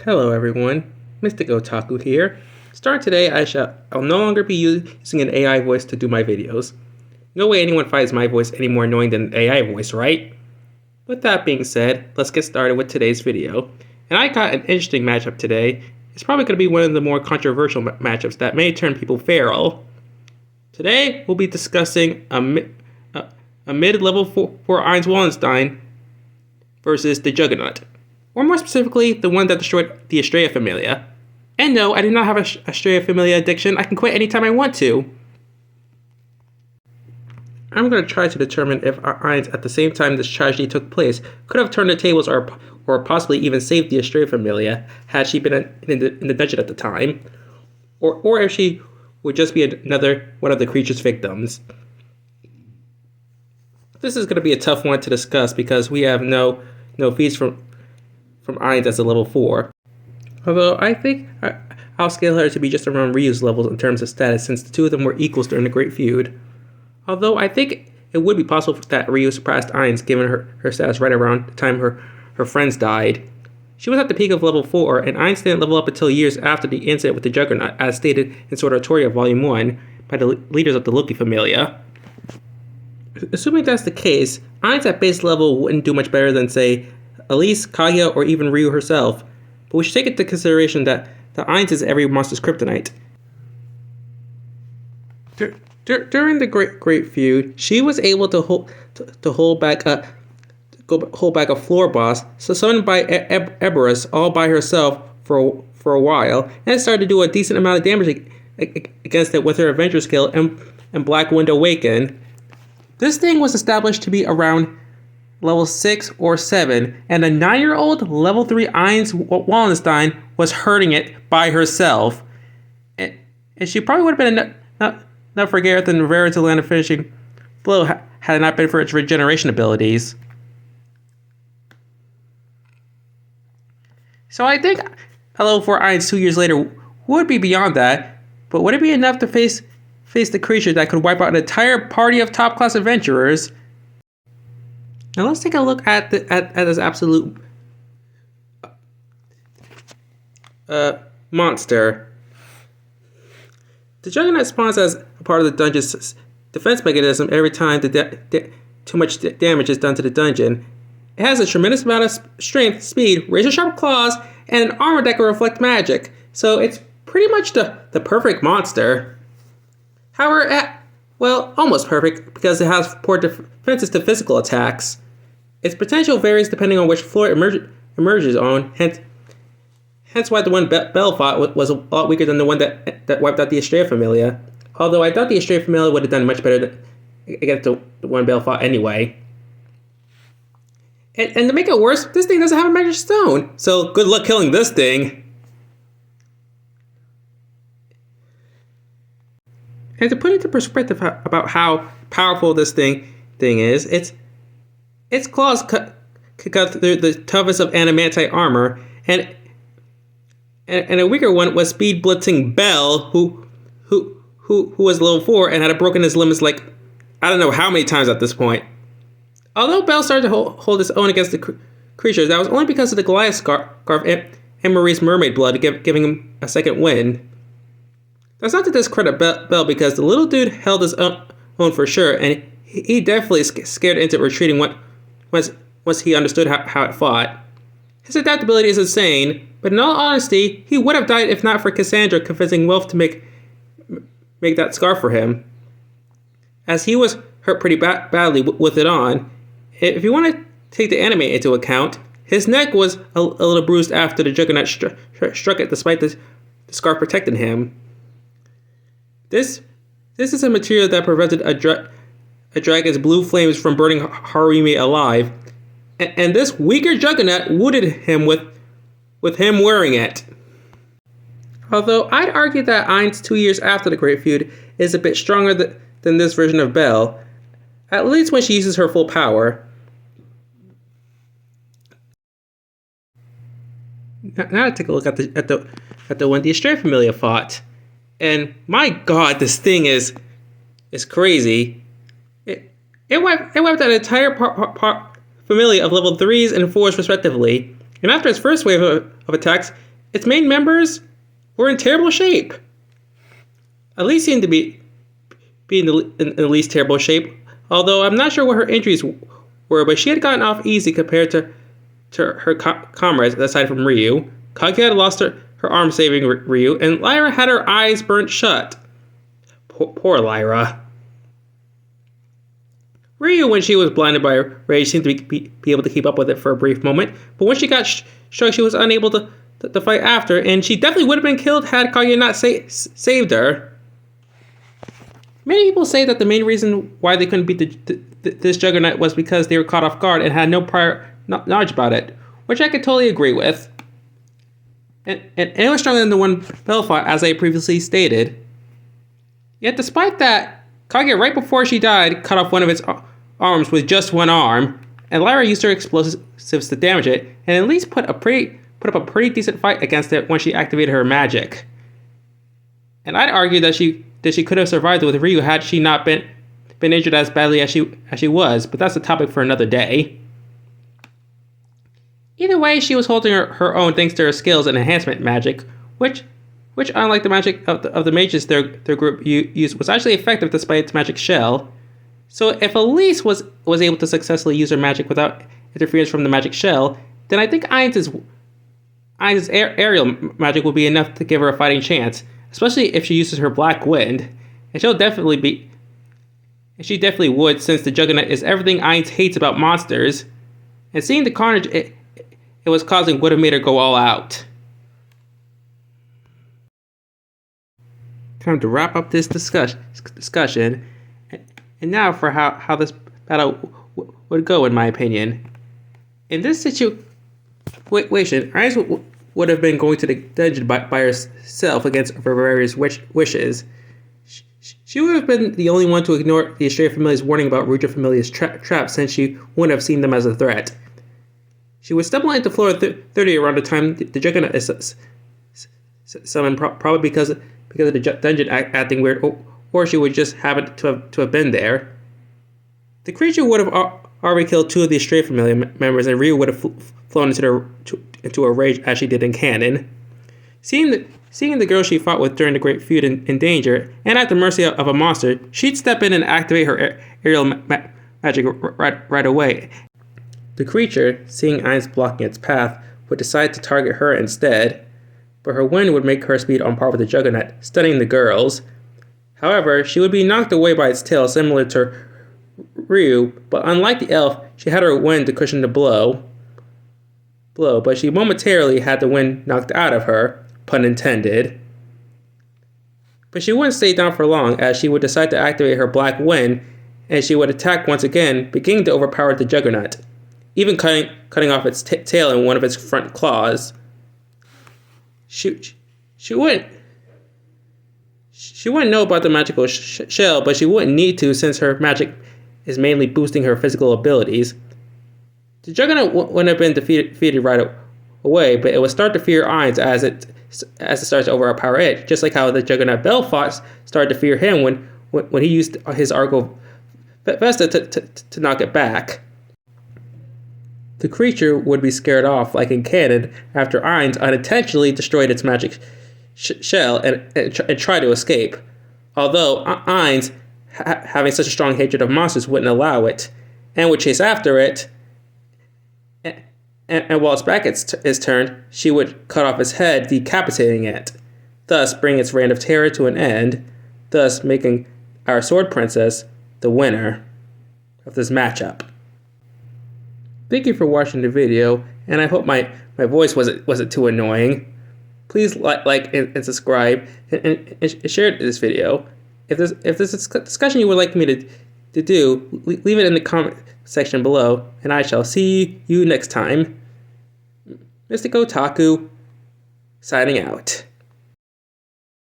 Hello everyone, Mystic Otaku here. Starting today, I'll no longer be using an AI voice to do my videos. No way anyone finds my voice any more annoying than an AI voice, right? With that being said, let's get started with today's video. And I got an interesting matchup today. It's probably going to be one of the more controversial matchups that may turn people feral. Today, we'll be discussing a mid-level 4 Ein's Wallenstine versus the Juggernaut. Or more specifically, the one that destroyed the Estrella Familia. And no, I do not have a Estrella Familia addiction. I can quit anytime I want to. I'm going to try to determine if our Ein's at the same time this tragedy took place could have turned the tables or possibly even saved the Estrella Familia had she been in the dungeon at the time. Or if she would just be another one of the creature's victims. This is going to be a tough one to discuss because we have no feeds from Ein's as a level 4. Although I think I'll scale her to be just around Ryu's levels in terms of status since the two of them were equals during the Great Feud. Although I think it would be possible that Ryu surpassed Ein's given her status right around the time her friends died. She was at the peak of level 4 and Ein's didn't level up until years after the incident with the Juggernaut as stated in Sword Art Toria Volume 1 by the leaders of the Loki Familia. Assuming that's the case, Ein's at base level wouldn't do much better than say Elise, Kaguya, or even Ryu herself, but we should take into consideration that the Ein's is every monster's kryptonite. During the Great Feud, she was able to hold back a floor boss, summoned by Eberus all by herself for a while, and started to do a decent amount of damage against it with her Avenger skill and Black Wind Awaken. This thing was established to be around level 6 or 7, and a 9-year-old level 3 Ein's Wallenstine was hurting it by herself. And she probably would have been enough for Gareth and Rivera to land a finishing blow had it not been for its regeneration abilities. So I think a level 4 Ein's 2 years later would be beyond that, but would it be enough to face the creature that could wipe out an entire party of top-class adventurers? Now let's take a look at this absolute monster. The Juggernaut spawns as a part of the dungeon's defense mechanism every time too much damage is done to the dungeon. It has a tremendous amount of strength, speed, razor-sharp claws, and an armor that can reflect magic. So it's pretty much the perfect monster. However, almost perfect, because it has poor defenses to physical attacks. Its potential varies depending on which floor it emerges on, hence why the one Belle fought was a lot weaker than the one that wiped out the Estrella Familia. Although I thought the Estrella Familia would have done much better against the one Belle fought anyway. And to make it worse, this thing doesn't have a magic stone, so good luck killing this thing. And to put into perspective about how powerful this thing is, its claws cut through the toughest of adamantite armor, and a weaker one was speed blitzing Belle, who was level 4 and had broken his limits like I don't know how many times at this point. Although Belle started to hold its own against the creatures, that was only because of the Goliath scarf and Marie's mermaid blood giving him a second win. That's not to discredit Belle because the little dude held his own for sure, and he definitely scared into retreating once he understood how it fought. His adaptability is insane, but in all honesty, he would have died if not for Cassandra convincing Wilf to make that scarf for him, as he was hurt pretty badly with it on. If you want to take the anime into account, his neck was a little bruised after the Juggernaut struck it despite the scarf protecting him. This is a material that prevented a dragon's blue flames from burning Harumi alive, and this weaker Juggernaut wounded him with him wearing it. Although I'd argue that Ein's 2 years after the Great Feud is a bit stronger than this version of Belle, at least when she uses her full power. Now take a look at the one the Estrella Familia fought. And my god, this thing is crazy. It wiped out an entire familia of level 3s and 4s respectively. And after its first wave of attacks, its main members were in terrible shape. Elise seemed to be in the least terrible shape, although I'm not sure what her injuries were, but she had gotten off easy compared to her comrades aside from Ryu. Kaguya had lost her arm saving Ryu, and Lyra had her eyes burnt shut. Poor Lyra. Ryu, when she was blinded by rage, seemed to be able to keep up with it for a brief moment, but when she got struck, she was unable to fight after, and she definitely would have been killed had Kaguya not saved her. Many people say that the main reason why they couldn't beat this Juggernaut was because they were caught off guard and had no prior knowledge about it, which I could totally agree with. And it was stronger than the one Bell fought, as I previously stated. Yet despite that, Kaguya, right before she died, cut off one of its arms with just one arm, and Lyra used her explosives to damage it, and at least put up a pretty decent fight against it when she activated her magic. And I'd argue that she could have survived with Ryu had she not been injured as badly as she was, but that's a topic for another day. Either way, she was holding her own thanks to her skills and enhancement magic, which unlike the magic of the mages their group used, was actually effective despite its magic shell. So if Elise was able to successfully use her magic without interference from the magic shell, then I think Ainz's aerial magic will be enough to give her a fighting chance, especially if she uses her Black Wind. And she definitely would, since the Juggernaut is everything Ainz hates about monsters. And seeing the carnage it was causing would have made her go all out. Time to wrap up this discussion. And now for how this battle would go, in my opinion. In this situation, Ainz would have been going to the dungeon by herself against her various wishes. She would have been the only one to ignore the Estrella Familia's warning about Ruja Familia's traps, since she wouldn't have seen them as a threat. She would stumble into floor 30 around the time the Juggernaut is summoned, probably because of the dungeon acting weird, or she would just happen to have been there. The creature would have already killed two of the Estrella Familia members, and Ryu would have flown into a rage as she did in canon. Seeing the girl she fought with during the Great Feud in danger, and at the mercy of a monster, she'd step in and activate her aerial magic right away. The creature, seeing Ainz blocking its path, would decide to target her instead, but her wind would make her speed on par with the Juggernaut, stunning the girls. However, she would be knocked away by its tail, similar to Ryu, but unlike the elf, she had her wind to cushion the blow, but she momentarily had the wind knocked out of her, pun intended. But she wouldn't stay down for long, as she would decide to activate her Black Wind, and she would attack once again, beginning to overpower the Juggernaut, even cutting off its tail and one of its front claws. She wouldn't know about the magical shell, but she wouldn't need to, since her magic is mainly boosting her physical abilities. The Juggernaut wouldn't have been defeated right away, but it would start to fear Ainz as it starts to overpower it, just like how the Juggernaut Bell fought started to fear him when he used his Argo Vesta to knock it back. The creature would be scared off, like in canon, after Ainz unintentionally destroyed its magic shell and tried to escape, although Ainz, having such a strong hatred of monsters, wouldn't allow it, and would chase after it. And while its back is turned, she would cut off its head, decapitating it, thus bringing its reign of terror to an end, thus making our Sword Princess the winner of this matchup. Thank you for watching the video, and I hope my voice wasn't too annoying. Please like and subscribe and share this video. If there's a discussion you would like me to do, leave it in the comment section below, and I shall see you next time. Mystic Otaku, signing out.